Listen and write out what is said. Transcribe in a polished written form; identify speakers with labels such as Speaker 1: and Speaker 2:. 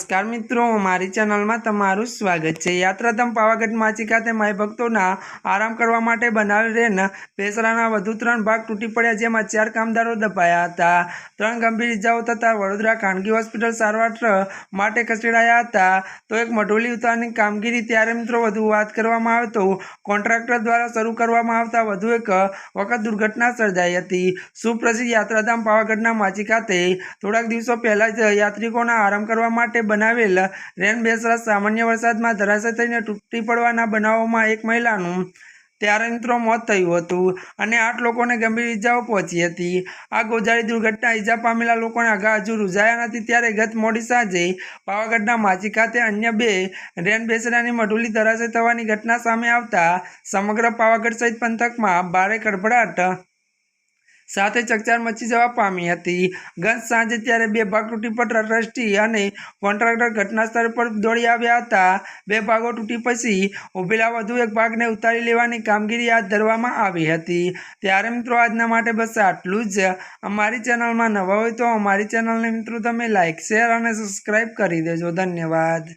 Speaker 1: नमस्कार मित्रों, हमारी चैनल में तमारू स्वागत है। यात्राधाम पावागढ़ माची खाते माई भक्तों आराम करवा माटे बनावेल रेन बेसराना वधु 3 भाग तूटी पड्या, जेमां 4 कामदारो दबाया हता। 3 गंभीर इजाओ थता वडोदरा खानगी होस्पिटल सारवार माटे खसेड़ाया हता। तो एक मढोली उतारनी कामगीरी त्यारे मित्रों वधु वात करवामां आवे तो कॉन्ट्राक्टर द्वारा शरू करवामां आवता वधु एक वखत दुर्घटना सर्जाई हती। सुप्रसिद्ध यात्राधाम पावागढ़ना माची खाते थोड़ा दिवसों पहला ज यात्रिकोना आराम करवा माटे बनावेल रेन बेसरा सामान्य वरसादमां धराशायी थईने तूटी पड़वाना बनावोमां एक महिलानुं त्यारे मित्रों मौत थयुं हतुं अने 8 लोकोने गंभीर इजाओ पहोंची हती। आ गोजारी दुर्घटना इजा पामेला लोकोने आघा हजू रूजाया नथी, त्यारे गत मोडी सांजे पावागढ़ना माची खाते अन्य 2 रेन बेसरानी मढोली धराशायी थवानी घटना सामे आवता समग्र पावागढ़ सहित पंथकमां भारे खळभळाट साथे चकचार मची जवा पामी हती। गत सांजे त्यारे 2 भाग तूटी पड़ता ट्रस्टी अने कॉन्ट्राक्टर घटना स्थल पर दौड़ी आव्या हता। 2 भागो तूटी पछी उभेला वधु एक भागने उतारी लेवानी कामगीरी हाथ धरवामां आवी हती। त्यारे मित्रों आजना माटे बस आटलुं ज। अमारी चेनलमां नवा होय तो अमारी चेनलने मित्रों तमे लाइक शेर अने सब्सक्राइब करी देजो। धन्यवाद।